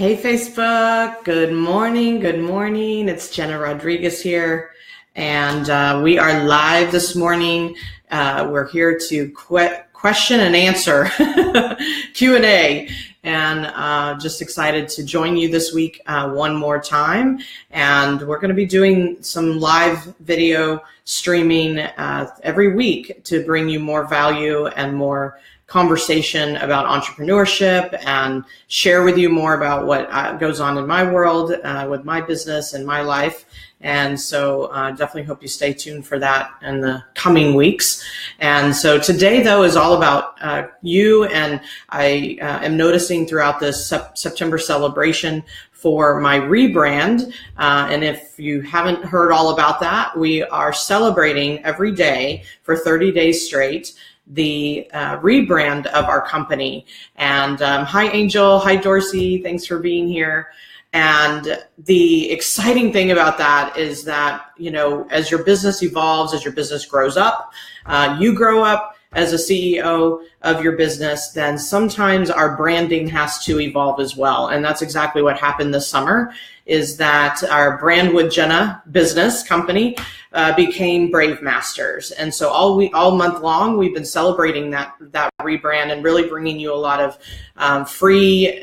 Hey Facebook, good morning, good morning. It's Jena Rodriguez here, and we are live this morning. We're here to question and answer Q&A, and just excited to join you this week one more time. And we're going to be doing some live video streaming every week to bring you more value and more conversation about entrepreneurship and share with you more about what goes on in my world, with my business and my life. And so definitely hope you stay tuned for that in the coming weeks. And so today, though, is all about you. And I am noticing throughout this September celebration for my rebrand. And if you haven't heard all about that, we are celebrating every day for 30 days straight the rebrand of our company. And hi, Angel. Hi, Dorsey. Thanks for being here. And the exciting thing about that is that, you know, as your business evolves, as your business grows up, you grow up as a CEO of your business, then sometimes our branding has to evolve as well. And that's exactly what happened this summer, is that our Brand with Jena business company became Brave Masters. And so all month long, we've been celebrating that rebrand and really bringing you a lot of free,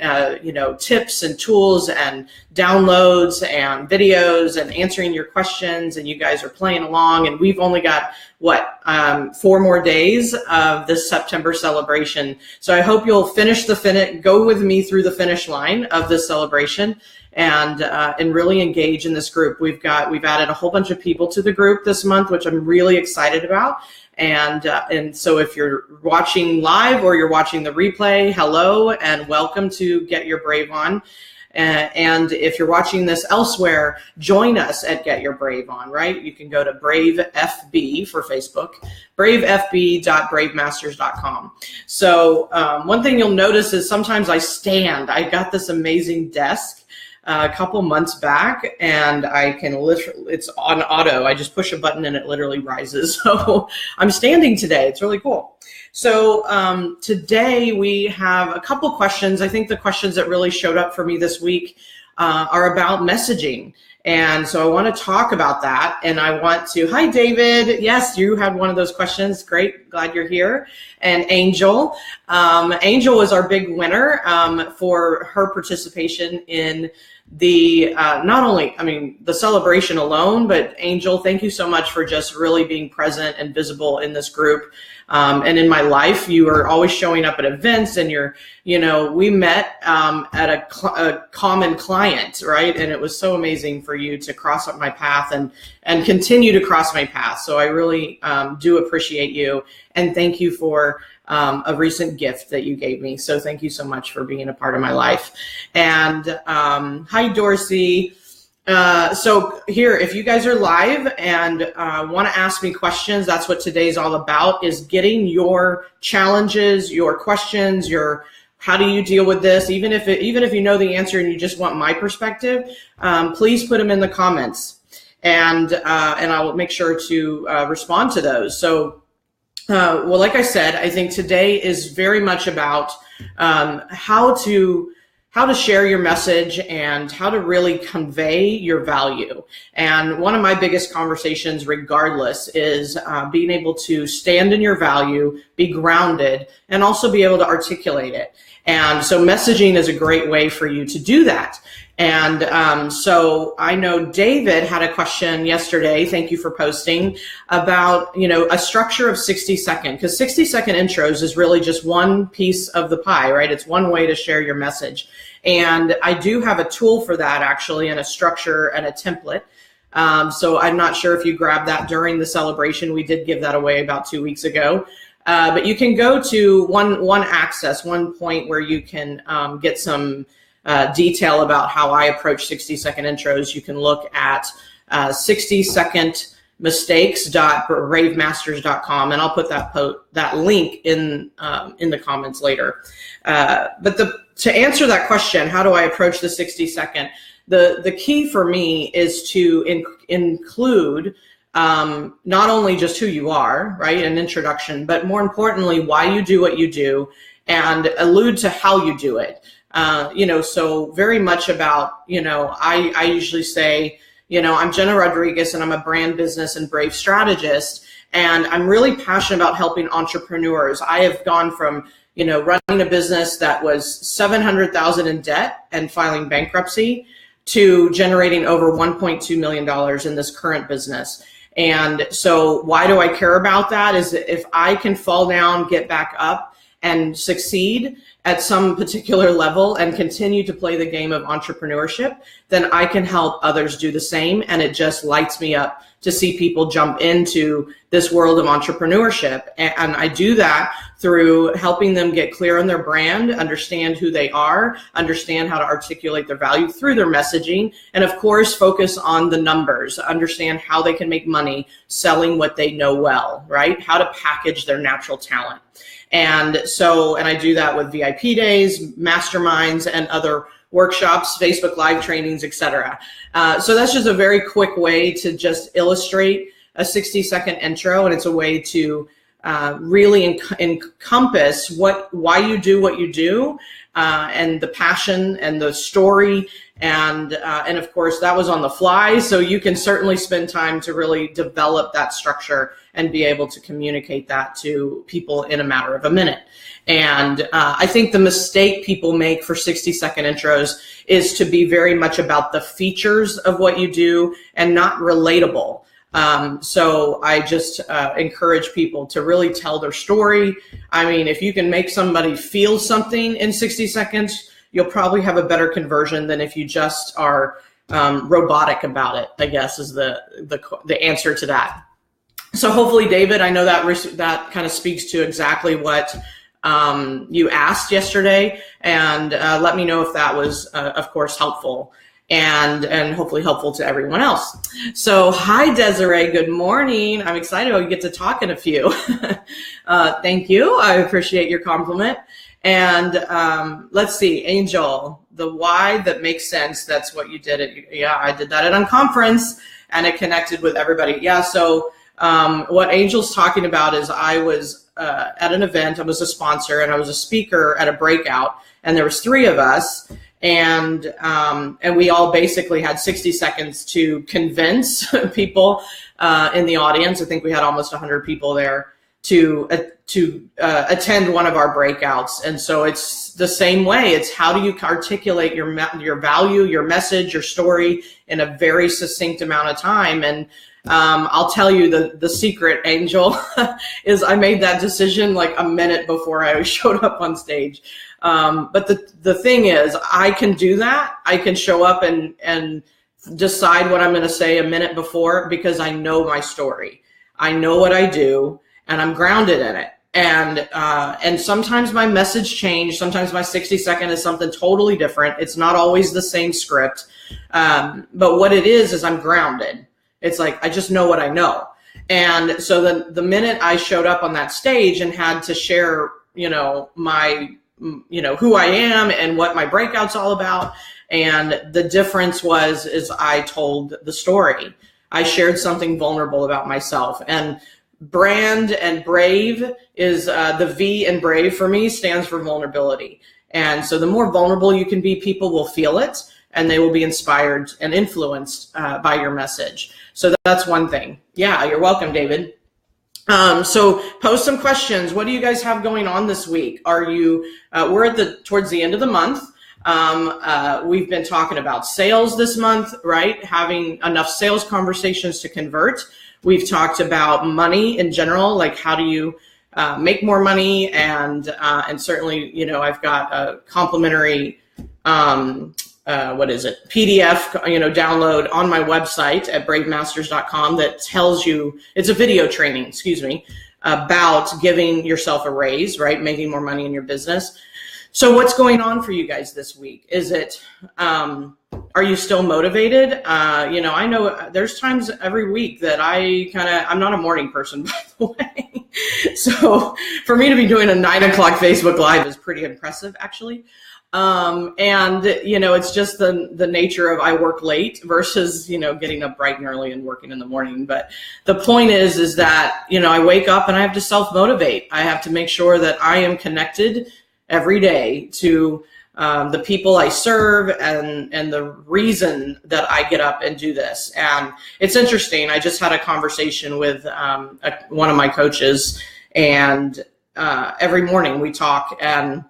tips and tools and downloads and videos and answering your questions. And you guys are playing along. And we've only got 4 more days of this September celebration. So I hope you'll go with me through the finish line of this celebration and really engage in this group. We've added a whole bunch of people to the group this month, which I'm really excited about. And so if you're watching live or you're watching the replay, hello and welcome to Get Your Brave On. And if you're watching this elsewhere, join us at Get Your Brave On, right? You can go to Brave FB for Facebook, bravefb.bravemasters.com. So one thing you'll notice is sometimes I got this amazing desk a couple months back, and I can it's on auto. I just push a button and it literally rises. So I'm standing today. It's really cool. So today we have a couple questions. I think the questions that really showed up for me this week are about messaging. And so I want to talk about that. And I want to, hi, David. Yes, you had one of those questions. Great. Glad you're here. And Angel. Angel was our big winner for her participation in the the celebration alone, but Angel, thank you so much for just really being present and visible in this group. And in my life, you are always showing up at events, and we met at a common client, right? And it was so amazing for you to cross up my path and continue to cross my path. So I really do appreciate you, and thank you for a recent gift that you gave me. So thank you so much for being a part of my life. And hi, Dorsey. So here, if you guys are live and want to ask me questions, that's what today's all about, is getting your challenges, your questions, how do you deal with this? Even if you know the answer and you just want my perspective, please put them in the comments, and I will make sure to respond to those. So, well, like I said, I think today is very much about how to share your message and how to really convey your value. And one of my biggest conversations, regardless, is being able to stand in your value, be grounded, and also be able to articulate it. And so messaging is a great way for you to do that. And so I know David had a question yesterday, thank you for posting, about a structure of 60-second, because 60-second intros is really just one piece of the pie, right? It's one way to share your message. And I do have a tool for that, actually, and a structure and a template. So I'm not sure if you grabbed that during the celebration. We did give that away about 2 weeks ago. But you can go to one point where you can get some detail about how I approach 60-second intros. You can look at 60secondmistakes.bravemasters.com, and I'll put that link in the comments later. But to answer that question, how do I approach the 60-second? The key for me is to include not only just who you are, right, an introduction, but more importantly, why you do what you do, and allude to how you do it. So very much about, I usually say, I'm Jena Rodriguez and I'm a brand business and Brave Strategist. And I'm really passionate about helping entrepreneurs. I have gone from, running a business that was $700,000 in debt and filing bankruptcy to generating over $1.2 million in this current business. And so why do I care about that? Is that if I can fall down, get back up, and succeed at some particular level and continue to play the game of entrepreneurship, then I can help others do the same. And it just lights me up to see people jump into this world of entrepreneurship. And I do that through helping them get clear on their brand, understand who they are, understand how to articulate their value through their messaging, and of course, focus on the numbers, understand how they can make money selling what they know well, right? How to package their natural talent. And I do that with VIP days, masterminds, and other workshops, Facebook Live trainings, etc. So that's just a very quick way to just illustrate a 60-second intro, and it's a way to really encompass why you do what you do, and the passion and the story, and of course that was on the fly, so you can certainly spend time to really develop that structure and be able to communicate that to people in a matter of a minute. And I think the mistake people make for 60-second intros is to be very much about the features of what you do and not relatable. So I just encourage people to really tell their story. I mean, if you can make somebody feel something in 60 seconds, you'll probably have a better conversion than if you just are robotic about it, I guess is the answer to that. So hopefully, David, I know that kind of speaks to exactly what you asked yesterday, and let me know if that was, of course, helpful. And hopefully helpful to everyone else. So hi, Desiree, good morning. I'm excited we get to talk in a few. Thank you, I appreciate your compliment. And let's see, Angel, the why that makes sense, that's what you did. I did that at Unconference and it connected with everybody. Yeah, so what Angel's talking about is I was at an event, I was a sponsor and I was a speaker at a breakout, and there was 3 of us. And we all basically had 60 seconds to convince people in the audience. I think we had almost 100 people there to attend one of our breakouts. And so it's the same way. It's how do you articulate your value, your message, your story in a very succinct amount of time. And I'll tell you the secret, Angel, is I made that decision like a minute before I showed up on stage. But the thing is, I can do that. I can show up and decide what I'm going to say a minute before because I know my story. I know what I do and I'm grounded in it. And sometimes my message change. Sometimes my 60-second is something totally different. It's not always the same script. But what it is I'm grounded. It's like, I just know what I know. And so the minute I showed up on that stage and had to share, who I am and what my breakout's all about. And the difference is I told the story. I shared something vulnerable about myself. And brand and brave is the V in brave for me stands for vulnerability. And so the more vulnerable you can be, people will feel it and they will be inspired and influenced by your message. So that's one thing. Yeah, you're welcome, David. So post some questions. What do you guys have going on this week? Are you, we're towards the end of the month. We've been talking about sales this month, right? Having enough sales conversations to convert. We've talked about money in general, like how do you make more money? And certainly, I've got a complimentary, PDF, download on my website at bravemasters.com that tells you, it's a video training, about giving yourself a raise, right? Making more money in your business. So what's going on for you guys this week? Is it, are you still motivated? I know there's times every week that I'm not a morning person, by the way. So for me to be doing a 9 o'clock Facebook Live is pretty impressive, actually. It's just the nature of I work late versus, getting up bright and early and working in the morning. But the point is that, I wake up and I have to self-motivate. I have to make sure that I am connected every day to the people I serve and the reason that I get up and do this. And it's interesting. I just had a conversation with one of my coaches, and every morning we talk and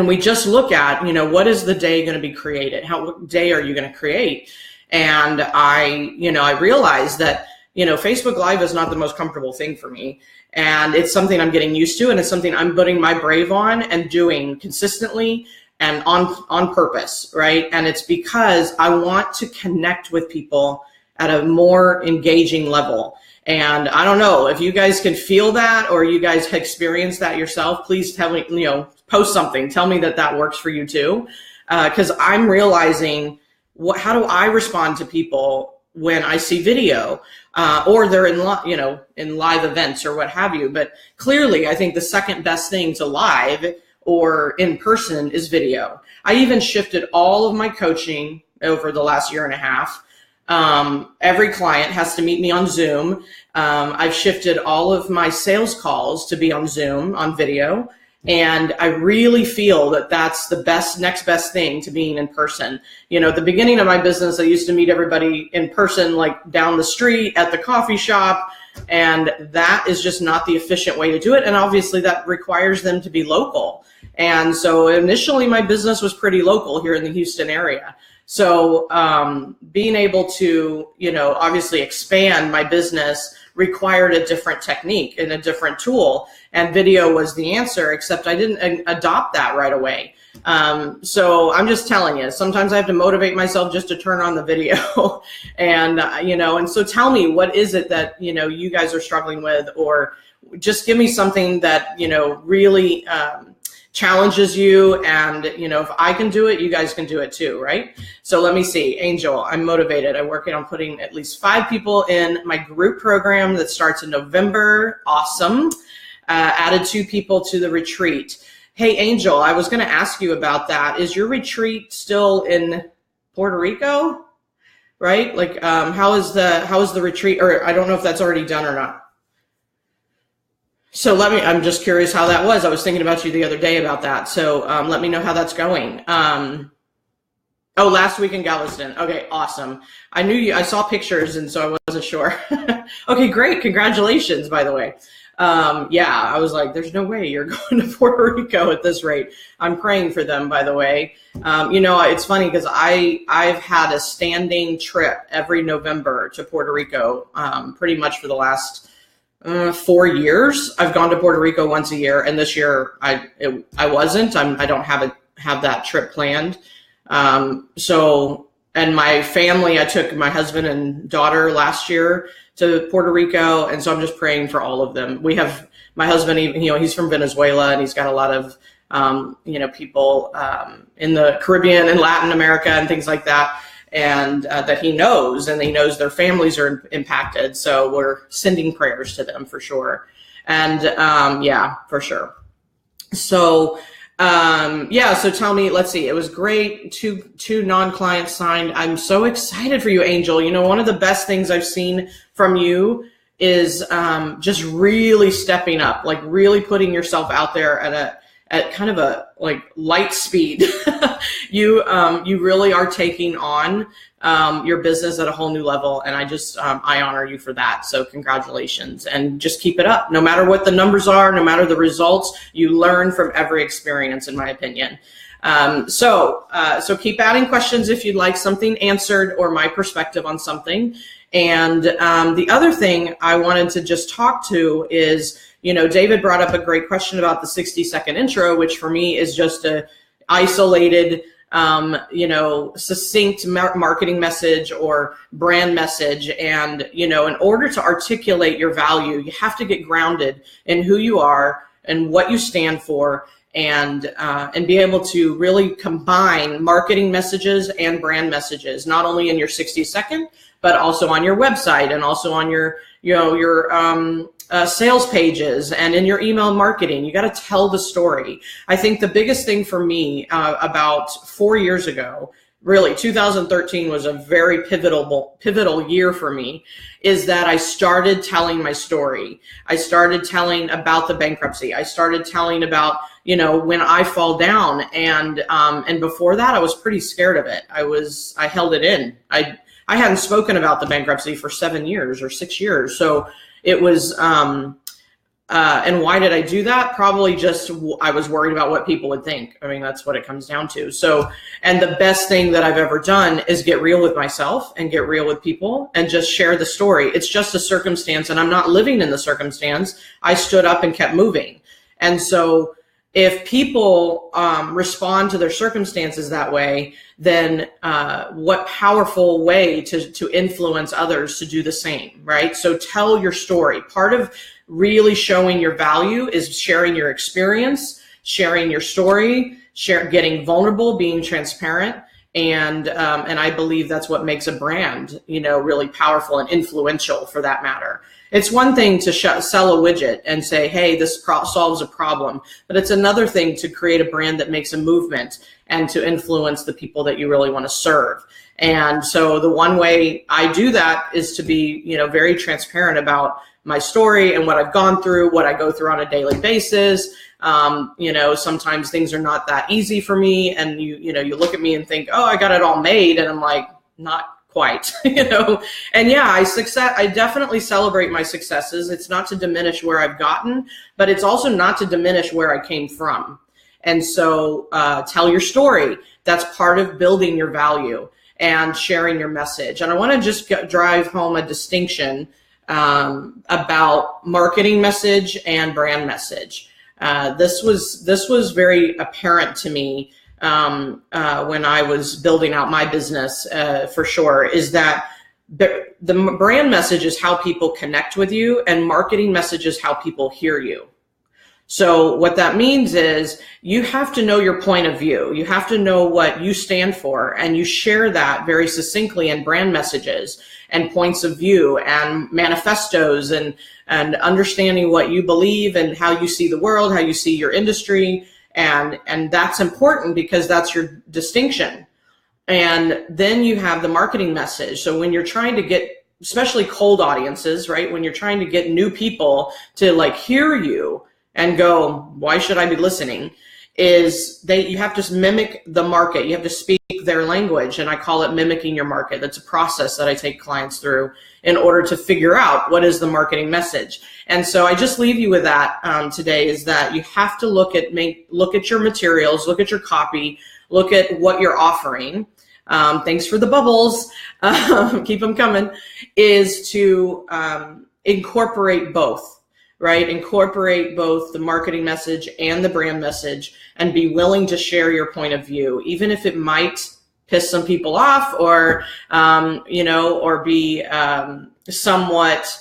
we just look at, what is the day going to be created? What day are you going to create? And I realized that, Facebook Live is not the most comfortable thing for me. And it's something I'm getting used to, and it's something I'm putting my brave on and doing consistently and on purpose, right? And it's because I want to connect with people at a more engaging level. And I don't know if you guys can feel that, or you guys experience that yourself. Please tell me, post something. Tell me that works for you too. Because I'm realizing how do I respond to people when I see video, or they're in live events or what have you. But clearly, I think the second best thing to live or in person is video. I even shifted all of my coaching over the last year and a half. Every client has to meet me on Zoom. I've shifted all of my sales calls to be on Zoom, on video. And I really feel that that's the next best thing to being in person. At the beginning of my business, I used to meet everybody in person, like down the street at the coffee shop. And that is just not the efficient way to do it. And obviously that requires them to be local. And so initially my business was pretty local here in the Houston area. So being able to, obviously expand my business required a different technique and a different tool, and video was the answer, except I didn't adopt that right away. So I'm just telling you, sometimes I have to motivate myself just to turn on the video. And, and so tell me, what is it that, you guys are struggling with, or just give me something that, really challenges you. And, if I can do it, you guys can do it too, right? So let me see. Angel, I'm motivated. I'm working on putting at least 5 people in my group program that starts in November. Awesome. Added 2 people to the retreat. Hey, Angel, I was going to ask you about that. Is your retreat still in Puerto Rico? Right? Like, how is the retreat? Or I don't know if that's already done or not. So I'm just curious how that was. I was thinking about you the other day about that. So let me know how that's going. Last week in Galveston. Okay, awesome. I saw pictures, and so I wasn't sure. Okay, great. Congratulations, by the way. I was like, there's no way you're going to Puerto Rico at this rate. I'm praying for them, by the way. It's funny because I've had a standing trip every November to Puerto Rico, pretty much for the last 4 years. I've gone to Puerto Rico once a year, and this year I wasn't. I don't have that trip planned. And my family, I took my husband and daughter last year to Puerto Rico, and so I'm just praying for all of them. We have my husband, he's from Venezuela, and he's got a lot of people in the Caribbean and Latin America and things like that. And that he knows, and he knows their families are impacted. So we're sending prayers to them for sure. And for sure. So so tell me, let's see, it was great. Two non-clients signed. I'm so excited for you, Angel. One of the best things I've seen from you is just really stepping up, like really putting yourself out there at kind of a light speed. You really are taking on your business at a whole new level, and I honor you for that. So congratulations, and just keep it up. No matter what the numbers are, no matter the results, you learn from every experience, in my opinion. So keep adding questions if you'd like something answered or my perspective on something. And the other thing I wanted to just talk to is, David brought up a great question about the 60-second intro, which for me is just a isolated, succinct marketing message or brand message. And, in order to articulate your value, you have to get grounded in who you are and what you stand for, and be able to really combine marketing messages and brand messages, not only in your 60-second, but also on your website and also on your sales pages and in your email marketing. You got to tell the story. I think the biggest thing for me about 4 years ago, really 2013 was a very pivotal year for me, is that I started telling my story. I started telling about the bankruptcy. I started telling about, you know, when I fall down. And before that, I was pretty scared of it. I held it in. I hadn't spoken about the bankruptcy for 7 years or 6 years. So it was, and why did I do that? Probably just I was worried about what people would think. I mean, that's what it comes down to. So, and the best thing that I've ever done is get real with myself and get real with people and just share the story. It's just a circumstance, and I'm not living in the circumstance. I stood up and kept moving. And so if people respond to their circumstances that way, then what powerful way to influence others to do the same, right? So tell your story. Part of really showing your value is sharing your experience, sharing your story, getting vulnerable, being transparent. And I believe that's what makes a brand, you know, really powerful and influential for that matter. It's one thing to sell a widget and say, hey, this solves a problem, but it's another thing to create a brand that makes a movement and to influence the people that you really want to serve. And so the one way I do that is to be, you know, very transparent about my story and what I've gone through, what I go through on a daily basis. You know, sometimes things are not that easy for me, and you know, you look at me and think, oh, I got it all made, and I'm like, not quite, you know. And yeah, I definitely celebrate my successes. It's not to diminish where I've gotten, but it's also not to diminish where I came from. And so tell your story. That's part of building your value and sharing your message. And I want to just drive home a distinction about marketing message and brand message. This was very apparent to me when I was building out my business, for sure, is that the brand message is how people connect with you, and marketing message is how people hear you. So what that means is you have to know your point of view. You have to know what you stand for, and you share that very succinctly in brand messages and points of view and manifestos and understanding what you believe and how you see the world, how you see your industry. And that's important because that's your distinction. And then you have the marketing message. So when you're trying to get, especially cold audiences, right? When you're trying to get new people to like hear you and go, why should I be listening? You have to mimic the market. You have to speak their language. And I call it mimicking your market. That's a process that I take clients through in order to figure out what is the marketing message. And so I just leave you with that today, is that you have to look at your materials, look at your copy, look at what you're offering. Thanks for the bubbles. Keep them coming. Is to incorporate both. Right? Incorporate both the marketing message and the brand message, and be willing to share your point of view, even if it might piss some people off or, you know, or be somewhat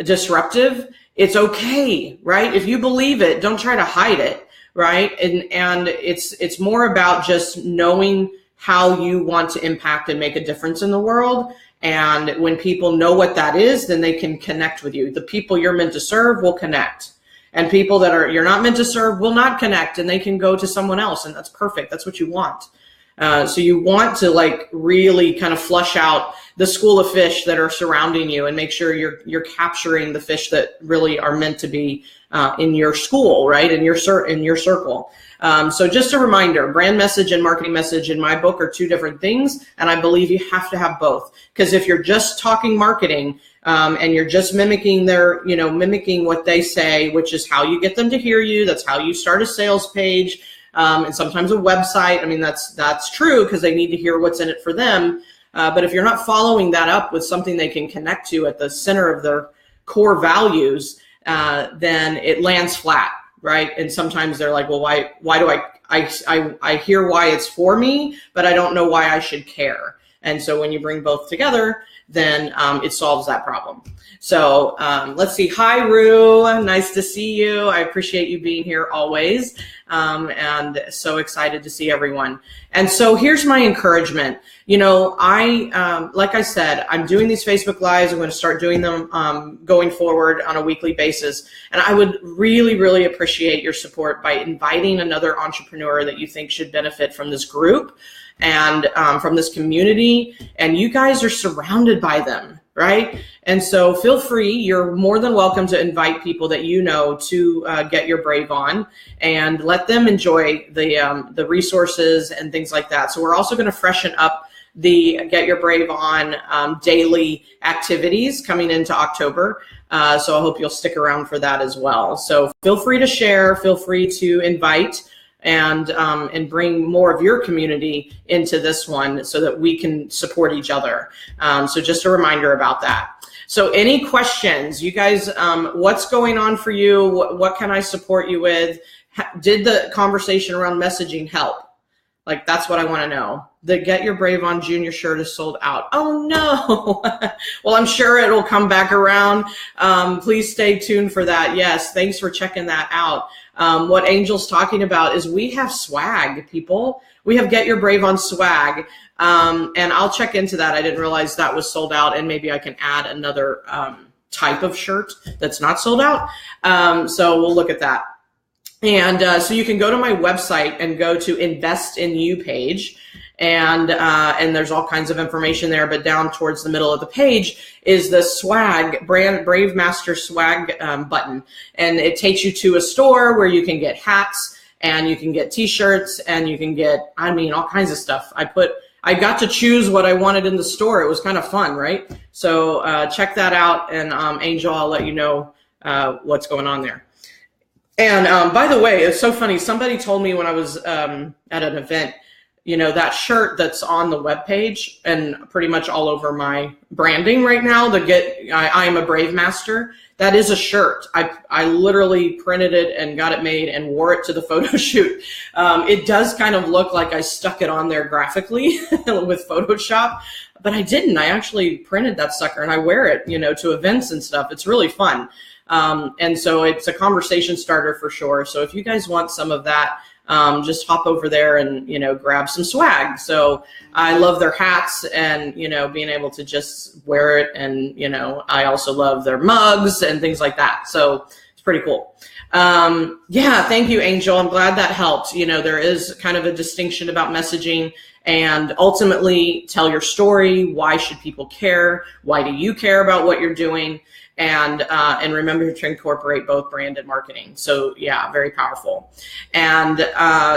disruptive. It's okay, right? If you believe it, don't try to hide it, right? And it's more about just knowing how you want to impact and make a difference in the world. And when people know what that is, then they can connect with you. The people you're meant to serve will connect. And people that you're not meant to serve will not connect, and they can go to someone else, and that's perfect. That's what you want. So you want to like really kind of flush out the school of fish that are surrounding you and make sure you're capturing the fish that really are meant to be in your school, right? In your circle. So just a reminder, brand message and marketing message in my book are two different things. And I believe you have to have both, because if you're just talking marketing, and you're just mimicking mimicking what they say, which is how you get them to hear you. That's how you start a sales page. And sometimes a website. I mean, that's true because they need to hear what's in it for them. But if you're not following that up with something they can connect to at the center of their core values, then it lands flat, right? And sometimes they're like, well, why do I hear why it's for me, but I don't know why I should care. And so when you bring both together, then it solves that problem. So let's see. Hi, Rue. Nice to see you. I appreciate you being here always. And so excited to see everyone. And so here's my encouragement. You know, like I said, I'm doing these Facebook Lives. I'm going to start doing them going forward on a weekly basis. And I would really, really appreciate your support by inviting another entrepreneur that you think should benefit from this group and from this community. And you guys are surrounded by them. right? And so feel free, you're more than welcome to invite people that you know to get your Brave on and let them enjoy the resources and things like that. So we're also going to freshen up the Get Your Brave On daily activities coming into October. So I hope you'll stick around for that as well. So feel free to share, feel free to invite, and bring more of your community into this one so that we can support each other. So just a reminder about that. So any questions, you guys, what's going on for you? What can I support you with? Did the conversation around messaging help? Like, that's what I want to know. The Get Your Brave On Junior shirt is sold out. Oh no. Well, I'm sure it'll come back around. Please stay tuned for that. Yes, thanks for checking that out. What Angel's talking about is we have swag, people. We have Get Your Brave On swag. And I'll check into that. I didn't realize that was sold out, and maybe I can add another type of shirt that's not sold out. So we'll look at that. And so you can go to my website and go to Invest in You page. And there's all kinds of information there, but down towards the middle of the page is the swag, Brave Master swag button. And it takes you to a store where you can get hats and you can get t-shirts and you can get, I mean, all kinds of stuff. I got to choose what I wanted in the store. It was kind of fun, right? So check that out. And Angel, I'll let you know what's going on there. And by the way, it's so funny. Somebody told me when I was at an event, you know, that shirt that's on the webpage and pretty much all over my branding right now, I am a Brave Master, that is a shirt. I literally printed it and got it made and wore it to the photo shoot. It does kind of look like I stuck it on there graphically with Photoshop, but I didn't. I actually printed that sucker and I wear it, you know, to events and stuff. It's really fun. And so it's a conversation starter for sure. So if you guys want some of that, just hop over there and, you know, grab some swag. So I love their hats and, you know, being able to just wear it. And, you know, I also love their mugs and things like that. So it's pretty cool. Yeah, thank you, Angel. I'm glad that helped. You know, there is kind of a distinction about messaging and ultimately tell your story. Why should people care? Why do you care about what you're doing? And remember to incorporate both brand and marketing. So yeah, very powerful. And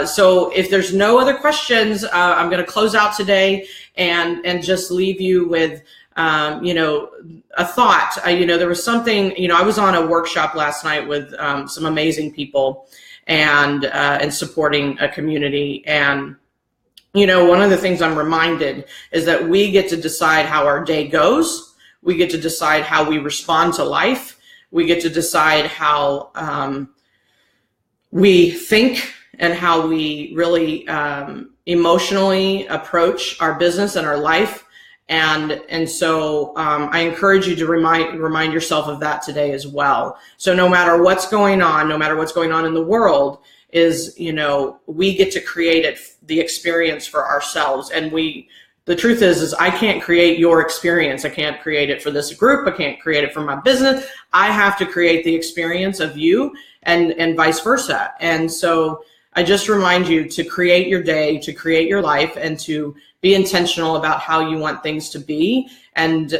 so if there's no other questions, I'm going to close out today and just leave you with, you know, a thought. You know, there was something, you know, I was on a workshop last night with some amazing people and supporting a community. And, you know, one of the things I'm reminded is that we get to decide how our day goes. We get to decide how we respond to life. We get to decide how we think and how we really emotionally approach our business and our life. And so I encourage you to remind yourself of that today as well. So no matter what's going on, in the world, is, you know, we get to create the experience for ourselves. And the truth is I can't create your experience. I can't create it for this group. I can't create it for my business. I have to create the experience of you and vice versa. And so I just remind you to create your day, to create your life, and to be intentional about how you want things to be, and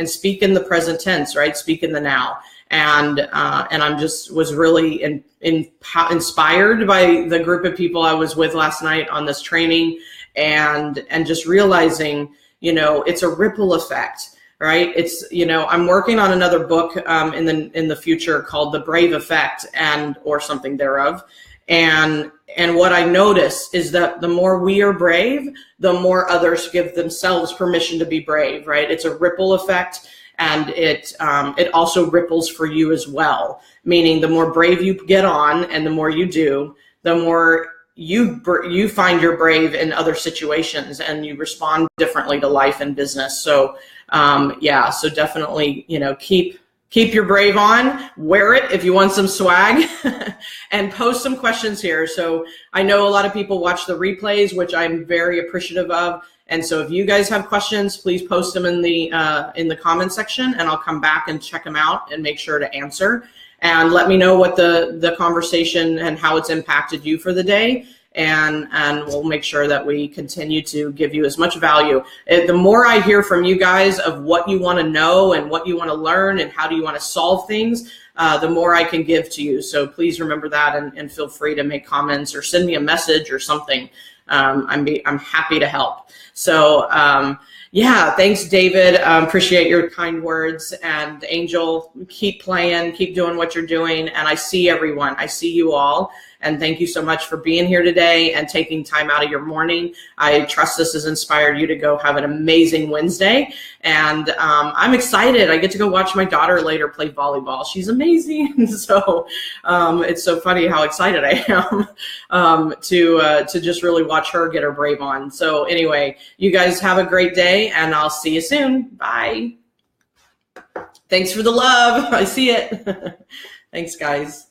speak in the present tense, right? Speak in the now. And I'm just was really inspired by the group of people I was with last night on this training. And just realizing, you know, it's a ripple effect, right? It's, you know, I'm working on another book in the future called The Brave Effect or something thereof. And what I notice is that the more we are brave, the more others give themselves permission to be brave, right? It's a ripple effect, and it also ripples for you as well. Meaning the more brave you get on and the more you do, the more you find you're brave in other situations and you respond differently to life and business. So yeah, so definitely, you know, keep your brave on, wear it if you want some swag, and post some questions here. So I know a lot of people watch the replays, which I'm very appreciative of. And so if you guys have questions, please post them in the comment section, and I'll come back and check them out and make sure to answer. And let me know what the conversation and how it's impacted you for the day. and we'll make sure that we continue to give you as much value. The more I hear from you guys of what you want to know and what you want to learn and how do you want to solve things, the more I can give to you. So please remember that, and feel free to make comments or send me a message or something. I'm happy to help. So yeah, thanks, David. Appreciate your kind words. And Angel, keep playing, keep doing what you're doing. And I see everyone. I see you all. And thank you so much for being here today and taking time out of your morning. I trust this has inspired you to go have an amazing Wednesday. And I'm excited. I get to go watch my daughter later play volleyball. She's amazing. So it's so funny how excited I am to just really watch her get her Brave on. So anyway, you guys have a great day, and I'll see you soon. Bye. Thanks for the love. I see it. Thanks, guys.